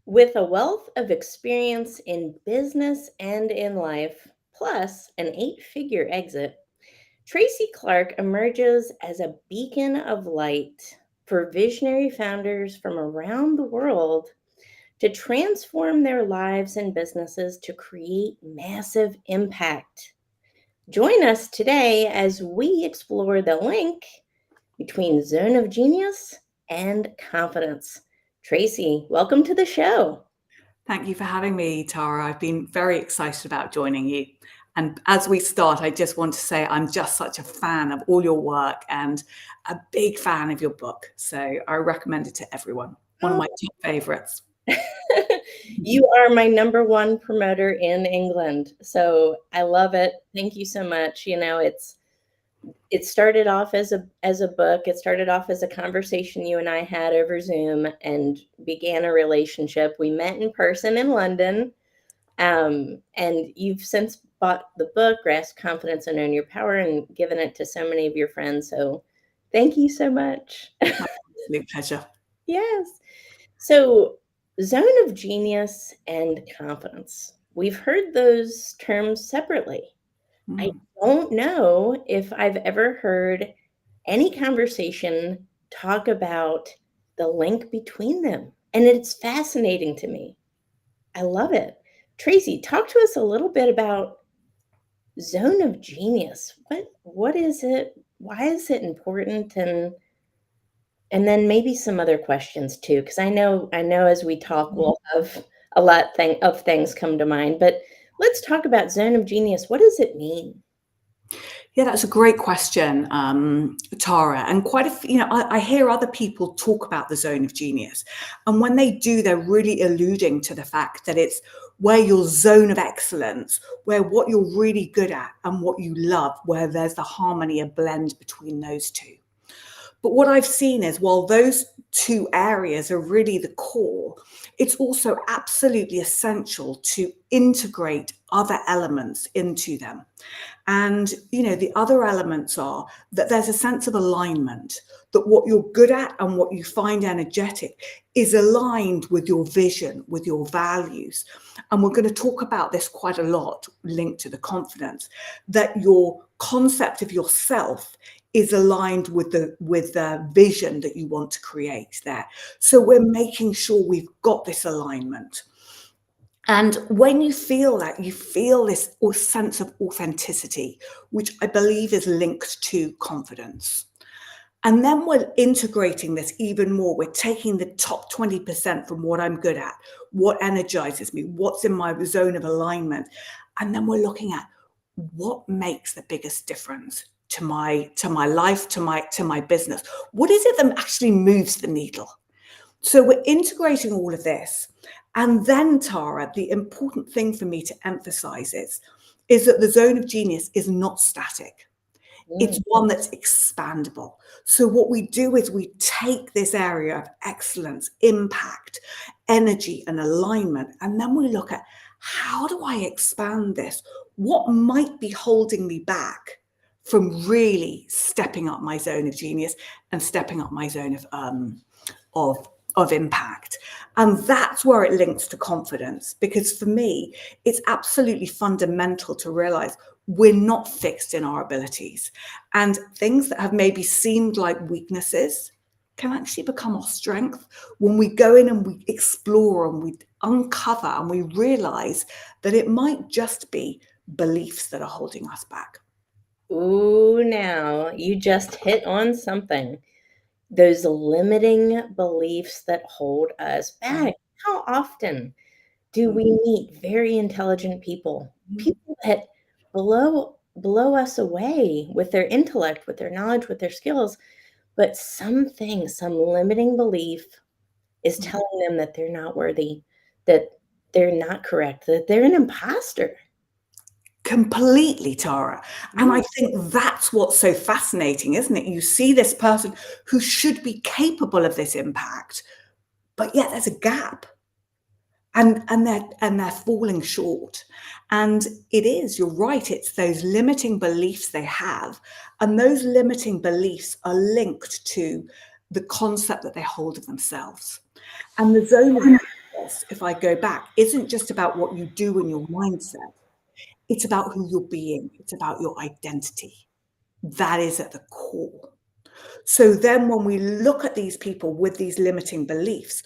With a wealth of experience in business and in life, plus an eight-figure exit, Tracy Clark emerges as a beacon of light for visionary founders from around the world to transform their lives and businesses to create massive impact. Join us today as we explore the link between zone of genius and confidence. Tracy, welcome to the show. Thank you for having me, Tara. I've been very excited about joining you. And as we start, I just want to say I'm just such a fan of all your work and a big fan of your book. So I recommend it to everyone. One of my top favorites. You are my number one promoter in England. So I love it. Thank you so much. It started off as a book. It started off as a conversation you and I had over Zoom and began a relationship. We met in person in London. And you've since bought the book, Grasp Confidence and Own Your Power, and given it to so many of your friends. So thank you so much. My absolute pleasure. Yes. So, zone of genius and confidence. We've heard those terms separately. I don't know if I've ever heard any conversation talk about the link between them. And it's fascinating to me. I love it. Tracy, talk to us a little bit about zone of genius. What is it? Why is it important? And then maybe some other questions too, because I know as we talk, we'll have a lot of things come to mind. But let's talk about zone of genius. What does it mean? Yeah, that's a great question, Tara. And I hear other people talk about the zone of genius. And when they do, they're really alluding to the fact that it's where your zone of excellence, where what you're really good at and what you love, where there's the harmony, a blend between those two. But what I've seen is while those two areas are really the core, it's also absolutely essential to integrate other elements into them. And, the other elements are that there's a sense of alignment, that what you're good at and what you find energetic is aligned with your vision, with your values. And we're going to talk about this quite a lot, linked to the confidence, that your concept of yourself is aligned with the vision that you want to create there. So we're making sure we've got this alignment. And when you feel that, you feel this sense of authenticity, which I believe is linked to confidence. And then we're integrating this even more. We're taking the top 20% from what I'm good at, what energizes me, what's in my zone of alignment. And then we're looking at what makes the biggest difference to my life, to my business. What is it that actually moves the needle? So we're integrating all of this. And then, Tara, the important thing for me to emphasize is that the zone of genius is not static. It's one that's expandable. So what we do is we take this area of excellence, impact, energy, and alignment, and then we look at how do I expand this? What might be holding me back from really stepping up my zone of genius and stepping up my zone of impact? And that's where it links to confidence, because for me, it's absolutely fundamental to realize we're not fixed in our abilities, and things that have maybe seemed like weaknesses can actually become our strength when we go in and we explore and we uncover and we realize that it might just be beliefs that are holding us back. Ooh, now you just hit on something. Those limiting beliefs that hold us back. How often do we meet very intelligent people, people that blow us away with their intellect, with their knowledge, with their skills, but some limiting belief is telling them that they're not worthy, that they're not correct, that they're an imposter. Completely, Tara. And I think that's what's so fascinating, isn't it? You see this person who should be capable of this impact, but yet there's a gap. And they're falling short. And you're right, it's those limiting beliefs they have. And those limiting beliefs are linked to the concept that they hold of themselves. And the zone of this, if I go back, isn't just about what you do in your mindset. It's about who you're being. It's about your identity. That is at the core. So then when we look at these people with these limiting beliefs,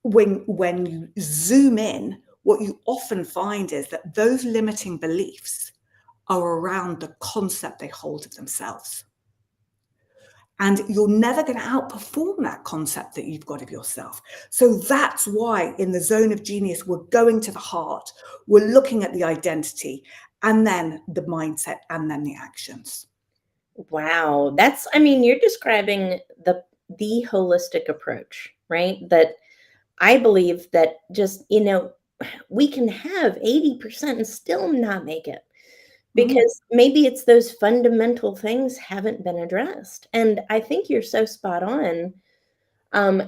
when you zoom in, what you often find is that those limiting beliefs are around the concept they hold of themselves. And you're never going to outperform that concept that you've got of yourself. So that's why in the zone of genius, we're going to the heart, we're looking at the identity, and then the mindset, and then the actions. Wow, that's I mean, you're describing the holistic approach, right? That I believe that just, we can have 80% and still not make it Mm, because maybe it's those fundamental things haven't been addressed. And I think you're so spot on.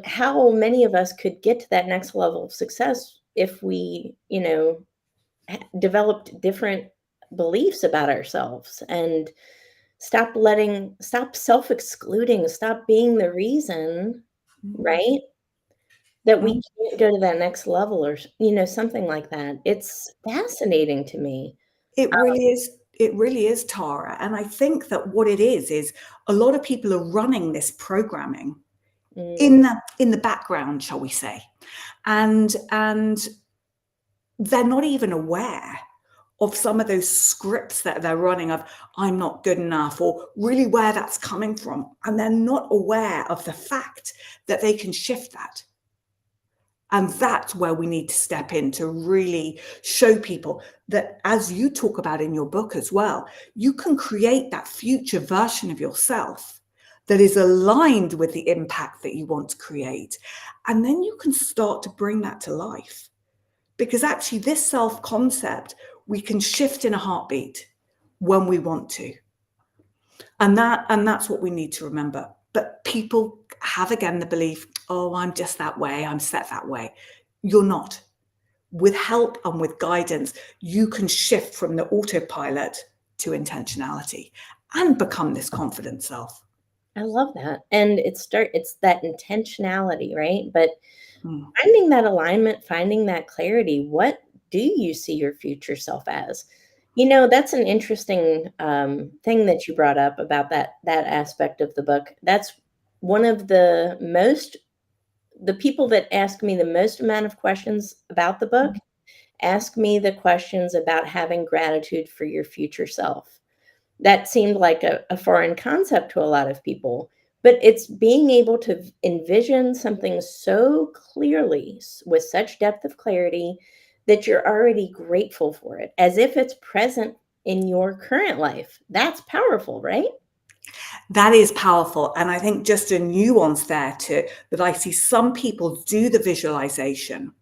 How many of us could get to that next level of success if we, developed different beliefs about ourselves and stop self-excluding, stop being the reason, mm, right? That we mm. can't go to that next level or something like that. It's fascinating to me. It really is. It really is, Tara. And I think that what it is a lot of people are running this programming Mm, in the background, shall we say, and they're not even aware of some of those scripts that they're running of I'm not good enough, or really where that's coming from, and they're not aware of the fact that they can shift that. And that's where we need to step in to really show people that, as you talk about in your book as well, you can create that future version of yourself that is aligned with the impact that you want to create. And then you can start to bring that to life. Because actually, this self concept, we can shift in a heartbeat when we want to. And that's what we need to remember. But people have again the belief, oh, I'm just that way, I'm set that way. You're not. With help and with guidance, you can shift from the autopilot to intentionality and become this confident self. I love that. And it's that intentionality, right? But Mm, finding that alignment, finding that clarity, what do you see your future self as? That's an interesting thing that you brought up about that aspect of the book. That's one of the people that ask me the most amount of questions about the book mm. ask me the questions about having gratitude for your future self. That seemed like a foreign concept to a lot of people, but it's being able to envision something so clearly, with such depth of clarity, that you're already grateful for it, as if it's present in your current life. That's powerful, right? That is powerful. And I think just a nuance there too, that I see some people do the visualization,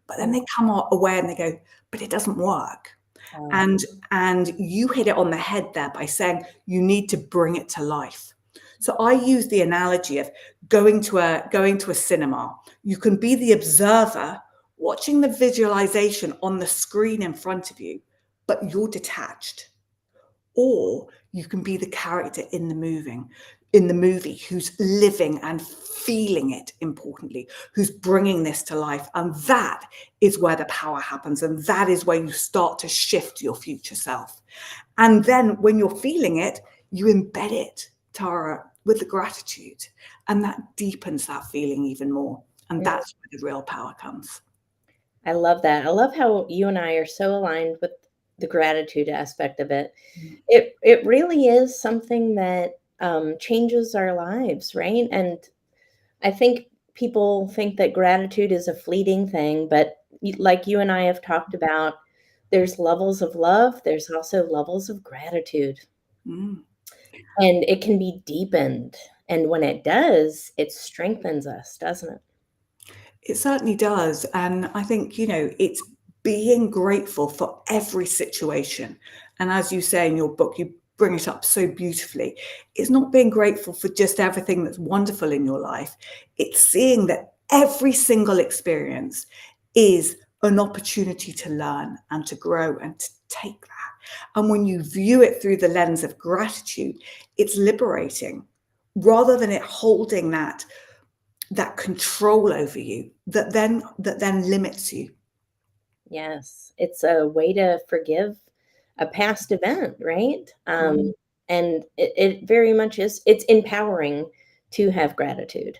but then Mm, they come away and they go, but it doesn't work. uh, And you hit it on the head there by saying you need to bring it to life. So I use the analogy of going to a cinema. You can be the observer watching the visualization on the screen in front of you, but you're detached. Or you can be the character in the movie who's living and feeling it, importantly, who's bringing this to life. And that is where the power happens. And that is where you start to shift your future self. And then when you're feeling it, you embed it, Tara, with the gratitude. And that deepens that feeling even more. And mm, that's where the real power comes. I love that. I love how you and I are so aligned with the gratitude aspect of it. It really is something that changes our lives, right? And I think people think that gratitude is a fleeting thing, but like you and I have talked about, there's levels of love, there's also levels of gratitude, Mm. and it can be deepened. And when it does, it strengthens us, doesn't it? It certainly does. And I think, it's being grateful for every situation. And as you say in your book, you bring it up so beautifully. It's not being grateful for just everything that's wonderful in your life, it's seeing that every single experience is an opportunity to learn and to grow and to take that. And when you view it through the lens of gratitude, it's liberating rather than it holding that control over you that then limits you. Yes, it's a way to forgive a past event, right? Mm, And it very much is, it's empowering to have gratitude.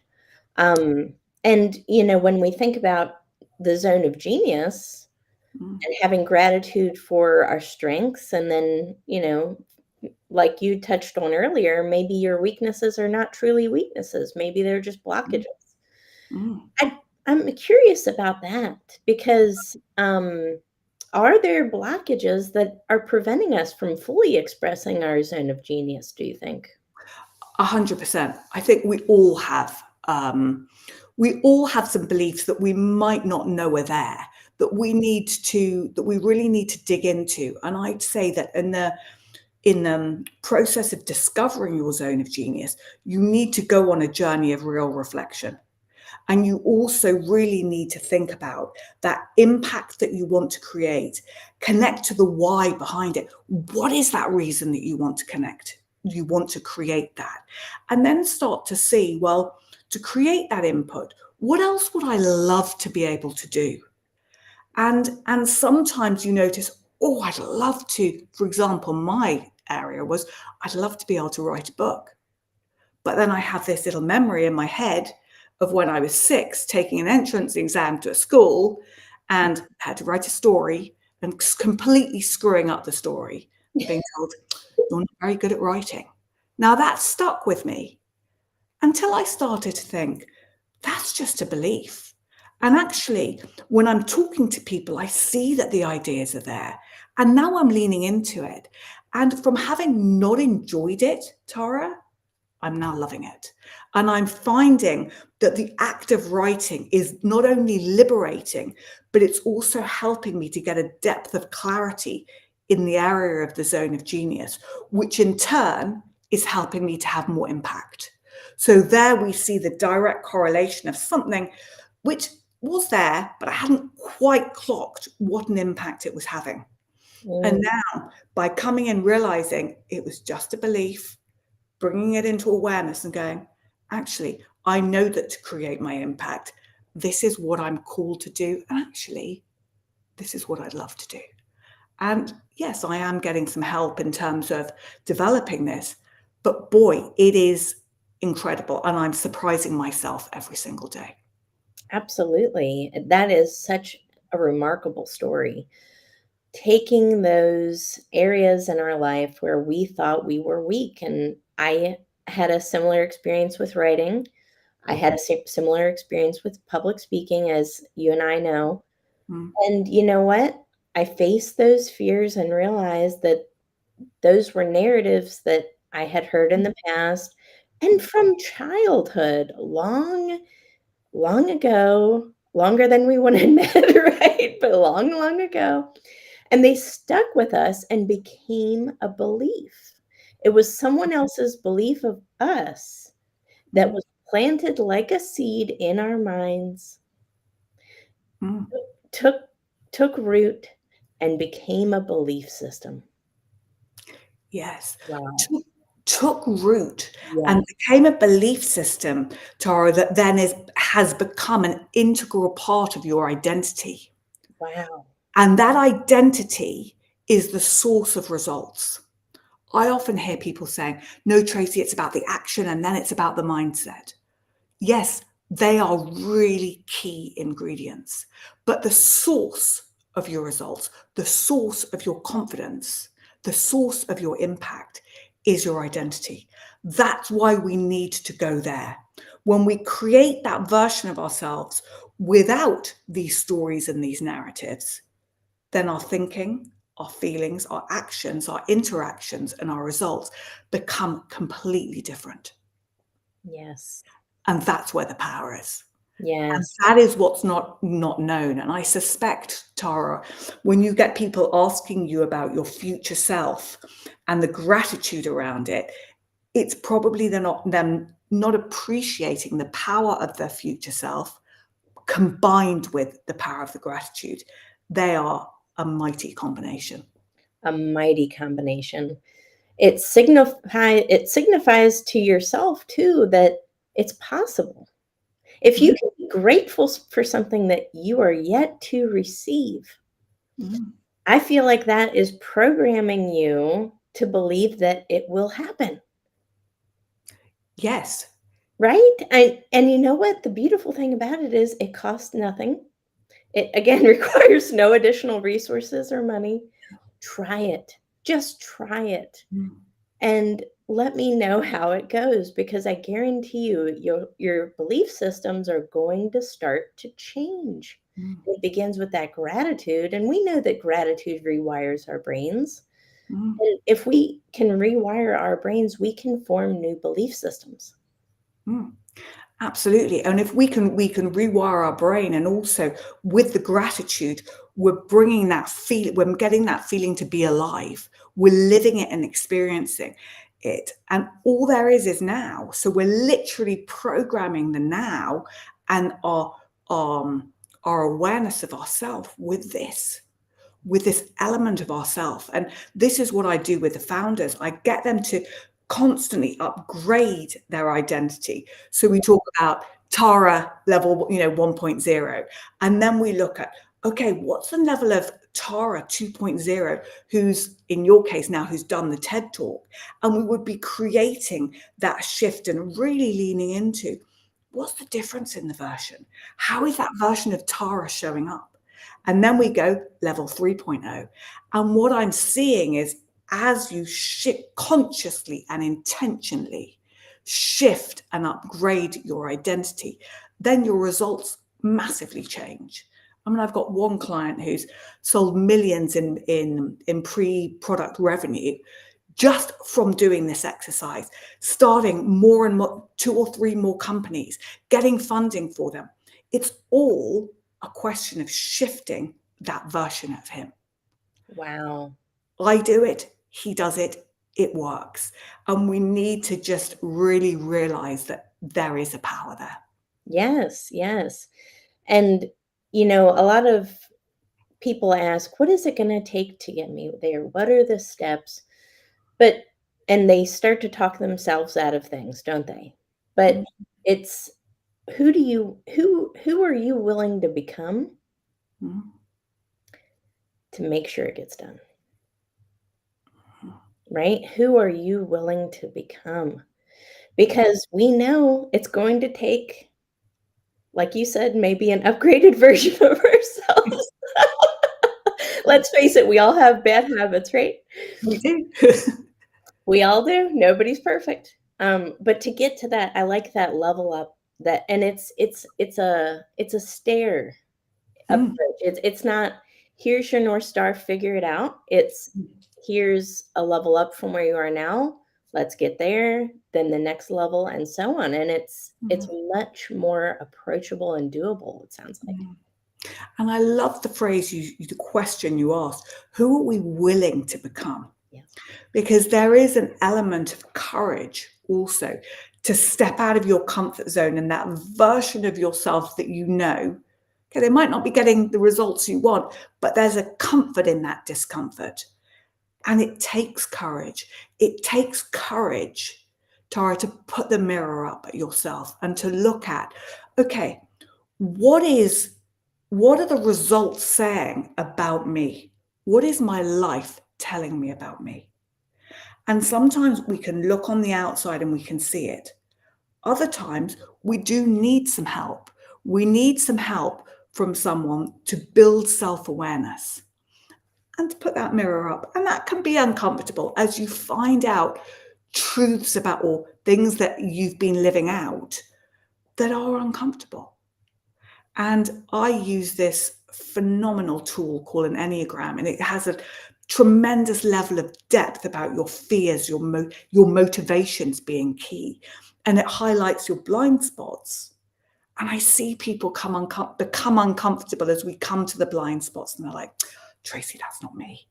Um, and, when we think about the zone of genius mm, and having gratitude for our strengths, and then, like you touched on earlier, maybe your weaknesses are not truly weaknesses. Maybe they're just mm, blockages. mm. I, I'm curious about that because are there blockages that are preventing us from fully expressing our zone of genius, do you think? 100%. I think we all have some beliefs that we might not know are there, that we really need to dig into. And I'd say that in the process of discovering your zone of genius, you need to go on a journey of real reflection. And you also really need to think about that impact that you want to create, connect to the why behind it. What is that reason that you want to connect? You want to create that. And then start to see, well, to create that input, what else would I love to be able to do? And sometimes you notice, oh, I'd love to, for example, my area was I'd love to be able to write a book. But then I have this little memory in my head of when I was 6 taking an entrance exam to a school and had to write a story and completely screwing up the story and being told, "You're not very good at writing." Now that stuck with me until I started to think, that's just a belief. And actually, when I'm talking to people, I see that the ideas are there. And now I'm leaning into it. And from having not enjoyed it, Tara, I'm now loving it. And I'm finding that the act of writing is not only liberating, but it's also helping me to get a depth of clarity in the area of the zone of genius, which in turn is helping me to have more impact. So there we see the direct correlation of something which was there, but I hadn't quite clocked what an impact it was having. And Mm, now, by coming and realizing it was just a belief, bringing it into awareness and going, actually, I know that to create my impact, this is what I'm called to do. And actually, this is what I'd love to do. And yes, I am getting some help in terms of developing this, but boy, it is incredible. And I'm surprising myself every single day. absolutely. That is such a remarkable story. Taking those areas in our life where we thought we were weak. And I had a similar experience with writing. I had a similar experience with public speaking, as you and I know. Mm, And you know what? I faced those fears and realized that those were narratives that I had heard in the past and from childhood, long, long ago, longer than we want to admit, right? But long, long ago. And they stuck with us and became a belief. It was someone else's belief of us that mm, was planted like a seed in our minds, mm. took took root, and became a belief system. Yes. Wow. Took root Yeah. and became a belief system, Tara, that then has become an integral part of your identity. Wow. And that identity is the source of results. I often hear people saying, no, Tracy, it's about the action and then it's about the mindset. Yes, they are really key ingredients, but the source of your results, the source of your confidence, the source of your impact is your identity. That's why we need to go there. When we create that version of ourselves without these stories and these narratives, then our thinking, our feelings, our actions, our interactions, and our results become completely different. Yes. And that's where the power is. And Yes. that is what's not known. And I suspect, Tara, when you get people asking you about your future self and the gratitude around it, it's probably they're not them not appreciating the power of their future self combined with the power of the gratitude. They are a mighty combination. A mighty combination. It signifies to yourself too that it's possible. If you Mm, can be grateful for something that you are yet to receive, mm. I feel like that is programming you to believe that it will happen, Yes. right? And you know what? The beautiful thing about it is it costs nothing. It again requires no additional resources or money. Try it. Just try it. Mm, And let me know how it goes because I guarantee you your belief systems are going to start to change. mm, It begins with that gratitude, and we know that gratitude rewires our brains. mm, And if we can rewire our brains, we can form new belief systems. mm. Absolutely. And if we can rewire our brain, and also with the gratitude, we're bringing that feel, we're getting that feeling to be alive. We're living it and experiencing it. And all there is now. So we're literally programming the now and um our awareness of ourself with this element of ourself. And this is what I do with the founders. I get them to constantly upgrade their identity. So we talk about Tara level, 1.0, and then we look at, okay, what's the level of Tara 2.0, who's in your case now, who's done the TED talk, and we would be creating that shift and really leaning into what's the difference in the version? How is that version of Tara showing up? And then we go level 3.0. And what I'm seeing is, as you shift consciously and intentionally shift and upgrade your identity, then your results massively change. I mean, I've got one client who's sold millions in pre-product revenue just from doing this exercise, starting more and more, 2 or 3 more companies, getting funding for them. It's all a question of shifting that version of him. Wow. I do it, he does it, it works. And we need to just really realize that there is a power there. Yes, yes. And a lot of people ask, what is it going to take to get me there? What are the steps? But and they start to talk themselves out of things, don't they? But it's who are you willing to become Mhm. to make sure it gets done, right? Who are you willing to become? Because we know it's going to take, like you said, maybe an upgraded version of ourselves. Let's face it, we all have bad habits, right? We do. We all do. Nobody's perfect. But to get to that, I like that level up that and it's a stair approach. Mm. It's not here's your North Star, figure it out. It's here's a level up from where you are now. Let's get there, then the next level and so on. And it's Mm. much more approachable and doable, it sounds like. Mm. And I love the phrase the question you asked, who are we willing to become? Yes. Because there is an element of courage also to step out of your comfort zone and that version of yourself that okay, they might not be getting the results you want, but there's a comfort in that discomfort. And it takes courage. It takes courage, Tara, to put the mirror up at yourself and to look at, okay, what are the results saying about me? What is my life telling me about me? And sometimes we can look on the outside and we can see it. Other times we do need some help. We need some help from someone to build self awareness and to put that mirror up. And that can be uncomfortable as you find out truths about or things that you've been living out that are uncomfortable. And I use this phenomenal tool called an Enneagram, and it has a tremendous level of depth about your fears, your motivations being key, and it highlights your blind spots. And I see people become uncomfortable as we come to the blind spots, and they're like, Tracy, that's not me.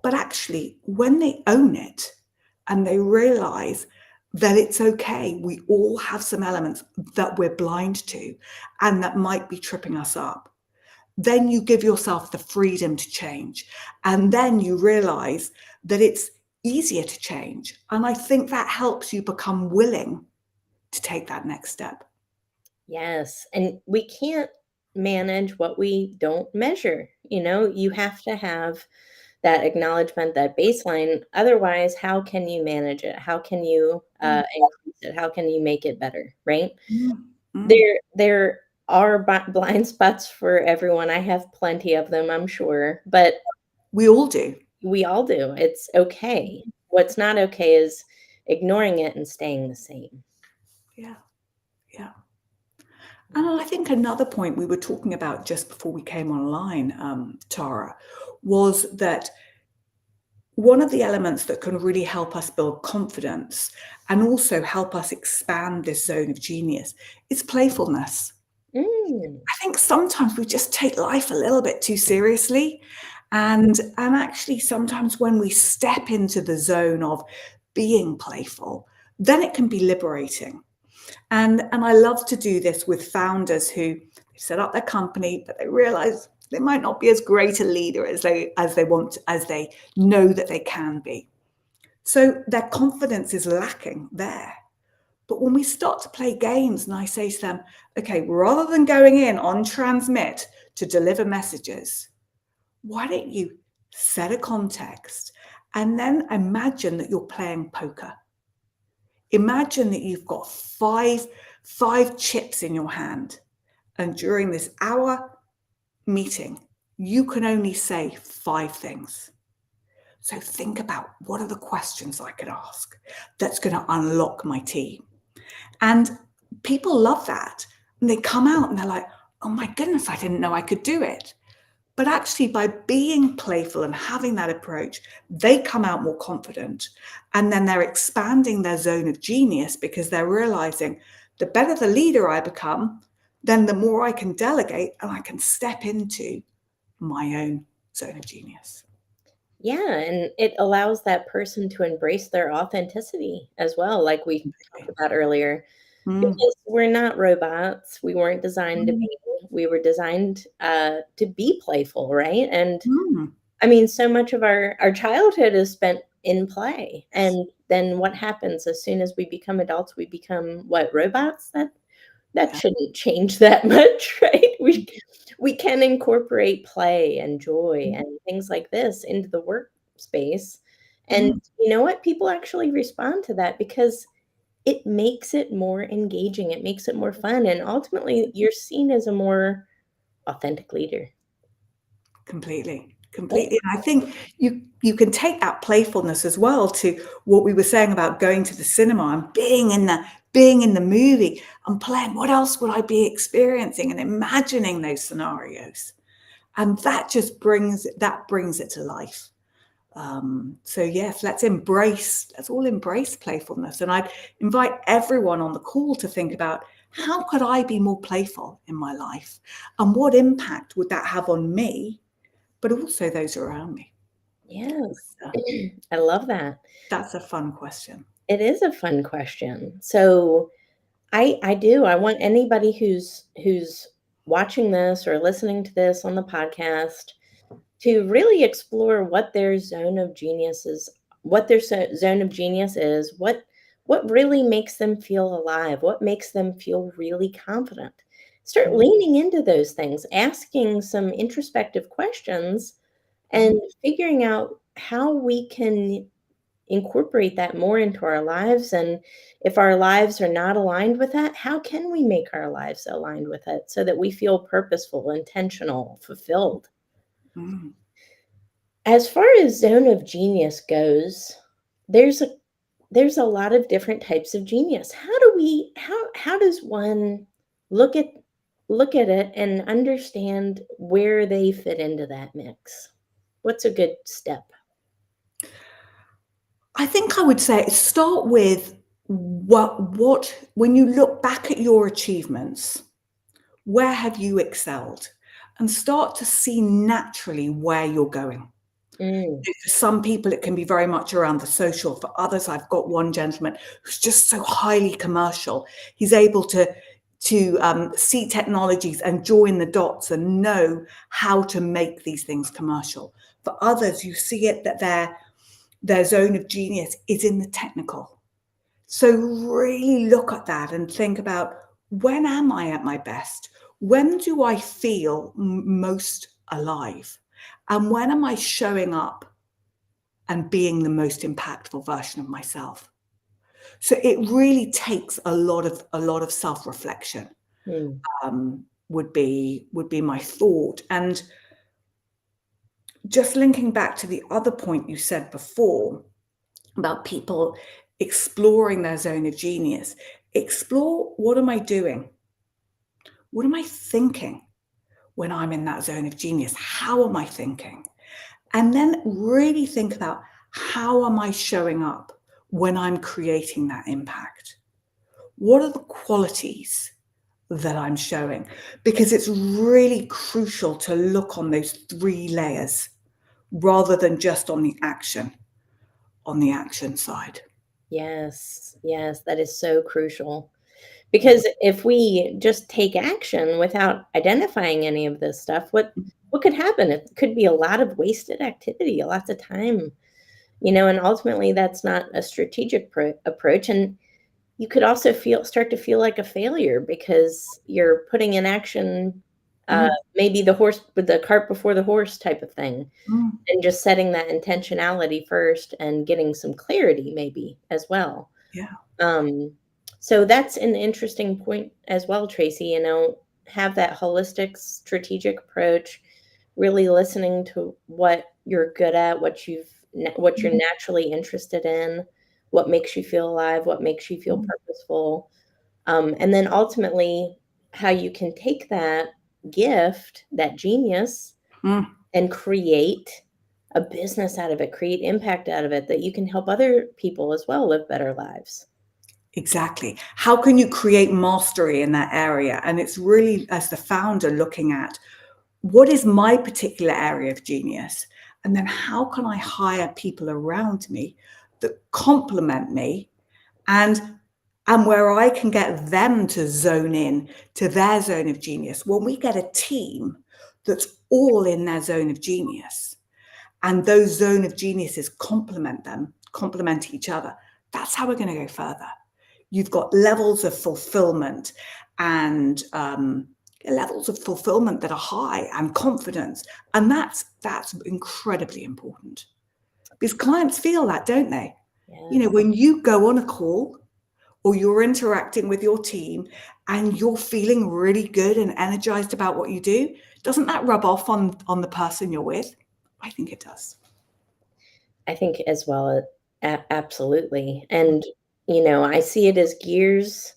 But actually, when they own it and they realize that it's okay, we all have some elements that we're blind to and that might be tripping us up, then you give yourself the freedom to change. And then you realize that it's easier to change. And I think that helps you become willing to take that next step. Yes, and we can't manage what we don't measure. You have to have that acknowledgement, that baseline. Otherwise, how can you manage it? How can you Mm, increase it? How can you make it better? Right? mm, mm. There are blind spots for everyone. I have plenty of them, I'm sure, but We all do. we all do. It's okay. What's not okay is ignoring it and staying the same. Yeah, yeah. And I think another point we were talking about just before we came online, Tara, was that one of the elements that can really help us build confidence and also help us expand this zone of genius is playfulness. Mm, I think sometimes we just take life a little bit too seriously. And actually sometimes when we step into the zone of being playful, then it can be liberating. And I love to do this with founders who set up their company, but they realize they might not be as great a leader as they want, as they know that they can be. So their confidence is lacking there. But when we start to play games and I say to them, okay, rather than going in on transmit to deliver messages, why don't you set a context and then imagine that you're playing poker? Imagine that you've got five chips in your hand. And during this hour meeting, you can only say 5 things. So think about, what are the questions I could ask that's going to unlock my team? And people love that. And they come out and they're like, oh my goodness, I didn't know I could do it. But actually, by being playful and having that approach, they come out more confident. And then they're expanding their zone of genius because they're realizing the better the leader I become, then the more I can delegate and I can step into my own zone of genius. yeah, and it allows that person to embrace their authenticity as well, like we talked about earlier, Mm, because we're not robots. We weren't designed to mm, be. We were designed to be playful, right? And mm. I mean, so much of our childhood is spent in play, and then what happens as soon as we become adults? We become what, robots? That Yeah. shouldn't change that much, right? We can incorporate play and joy and things like this into the workspace. And Mm, you know what? People actually respond to that because it makes it more engaging. It makes it more fun. And ultimately, you're seen as a more authentic leader. completely. Right? Completely. And I think you can take that playfulness as well to what we were saying about going to the cinema and being in the movie and playing, what else would I be experiencing, and imagining those scenarios. And that brings it to life. So yes, let's all embrace playfulness. And I'd invite everyone on the call to think about, how could I be more playful in my life? And what impact would that have on me, but also those around me? Yes. Uh, I love that. That's a fun question. It is a fun question. So I do. I want anybody who's watching this or listening to this on the podcast to really explore what their zone of genius is, what their zone of genius is, what really makes them feel alive, what makes them feel really confident. Start Mm, leaning into those things, asking some introspective questions and mm, figuring out how we can incorporate that more into our lives. And if our lives are not aligned with that, how can we make our lives aligned with it so that we feel purposeful, intentional, fulfilled? mm. As far as zone of genius goes, there's a there's a lot of different types of genius. How does one look at look at it and understand where they fit into that mix? What's a good step? I think I would say start with what when you look back at your achievements, where have you excelled? And start to see naturally where you're going. Mm, For some people, it can be very much around the social. For others, I've got one gentleman who's just so highly commercial. He's able to see technologies and join the dots and know how to make these things commercial. For others, you see it that their zone of genius is in the technical. So really look at that and think about, When am I at my best? When do I feel most alive? And when am I showing up and being the most impactful version of myself? So it really takes a lot of self-reflection, Mm. would be my thought. And just linking back to the other point you said before about people exploring their zone of genius, explore, what am I doing? What am I thinking when I'm in that zone of genius? How am I thinking? And then really think about, how am I showing up when I'm creating that impact? What are the qualities that I'm showing? Because it's really crucial to look on those three layers rather than just on the action side. Yes, yes, that is so crucial. Because if we just take action without identifying any of this stuff, what could happen? It could be a lot of wasted activity, lots of time, and ultimately that's not a strategic approach. And you could also start to feel like a failure because you're putting in action, uh, Mm, maybe the horse with the cart before the horse type of thing, mm, and just setting that intentionality first and getting some clarity maybe as well. yeah. Um, so that's an interesting point as well, Tracy, have that holistic strategic approach, really listening to what you're good at, what you're Mm, naturally interested in, what makes you feel alive, what makes you feel mm, purposeful. And then ultimately how you can take that gift, that genius, mm. and create a business out of it, create impact out of it that you can help other people as well live better lives. Exactly. How can you create mastery in that area? And it's really, as the founder, looking at, what is my particular area of genius? And then how can I hire people around me that complement me, and where I can get them to zone in to their zone of genius? When we get a team that's all in their zone of genius, and those zone of geniuses complement each other, that's how we're going to go further. You've got levels of fulfillment, and levels of fulfillment that are high, and confidence. And that's incredibly important, because clients feel that, don't they? Yes. When you go on a call or you're interacting with your team and you're feeling really good and energized about what you do, doesn't that rub off on the person you're with? I think it does. I think as well, absolutely. And, I see it as gears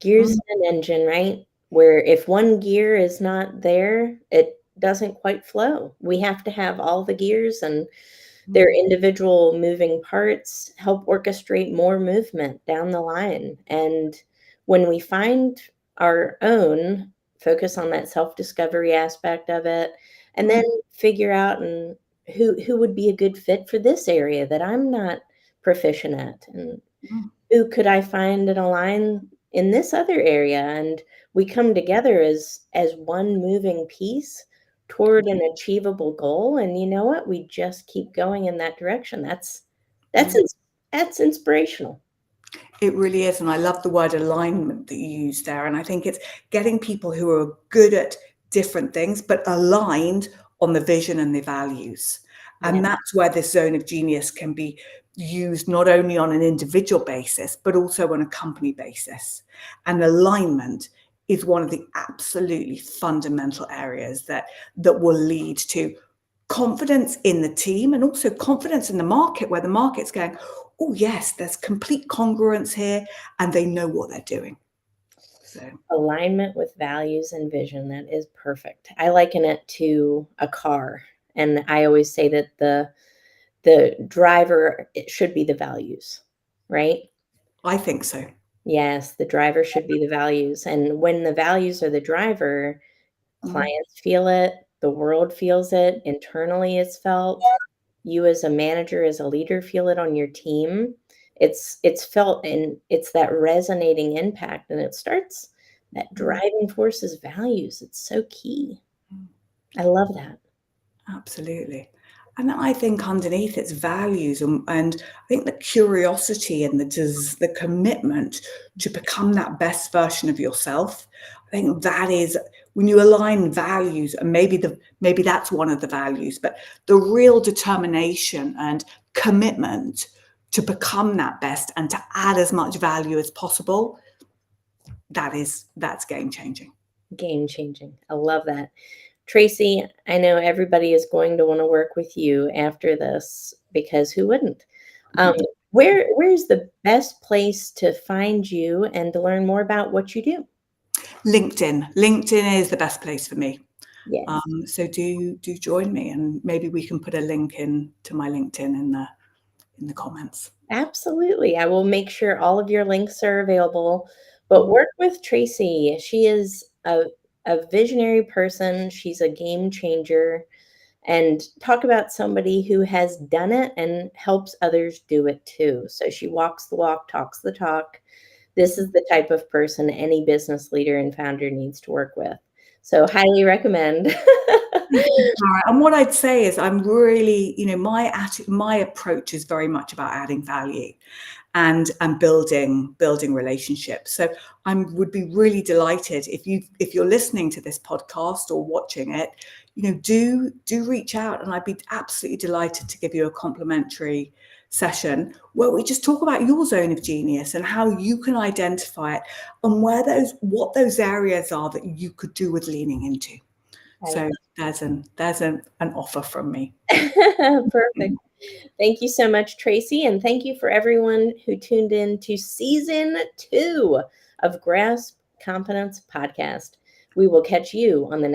Mm, in an engine, right? Where if one gear is not there, it doesn't quite flow. We have to have all the gears and their mm, individual moving parts help orchestrate more movement down the line. And when we find our own, focus on that self-discovery aspect of it, and then mm, figure out and who would be a good fit for this area that I'm not proficient at, and mm, who could I find and align in this other area, and we come together as one moving piece toward an achievable goal, and you know what? We just keep going in that direction. That's mm. ins that's inspirational. It really is. And I love the word alignment that you use there. And I think it's getting people who are good at different things, but aligned on the vision and the values. Yeah, And that's where this zone of genius can be used not only on an individual basis, but also on a company basis. And alignment is one of the absolutely fundamental areas that will lead to confidence in the team, and also confidence in the market, where the market's going, oh yes, there's complete congruence here, and they know what they're doing. So alignment with values and vision, that is perfect. I liken it to a car, and I always say that the driver, it should be the values, right? I think so. Yes, the driver should be the values, and when the values are the driver, Mm, clients feel it, the world feels it, internally it's felt. You as a manager, as a leader feel it on your team. It's felt, and it's that resonating impact, and it starts that mm, driving force is values. It's so key. mm. I love that. Absolutely. And I think underneath it's values, and I think the curiosity and the commitment to become that best version of yourself. I think that is when you align values, and maybe that's one of the values, but the real determination and commitment to become that best and to add as much value as possible, that's game changing. Game changing. I love that. Tracy, I know everybody is going to want to work with you after this because who wouldn't? Um, where's the best place to find you and to learn more about what you do? LinkedIn is the best place for me. Yes, So do join me, and maybe we can put a link in to my LinkedIn in the comments. absolutely. I will make sure all of your links are available. But Mm. work with Tracy. She is a visionary person. She's a game changer. And talk about somebody who has done it and helps others do it too. So she walks the walk, talks the talk. This is the type of person any business leader and founder needs to work with. So highly recommend. Thank you, Tara. And what I'd say is I'm really, my approach is very much about adding value and building relationships. So I would be really delighted if you're listening to this podcast or watching it, do reach out, and I'd be absolutely delighted to give you a complimentary session where we just talk about your zone of genius and how you can identify it, and what those areas are that you could do with leaning into. I So there's an offer from me. Perfect. Thank you so much, Tracy. And thank you for everyone who tuned in to season 2 of Grasp Competence Podcast. We will catch you on the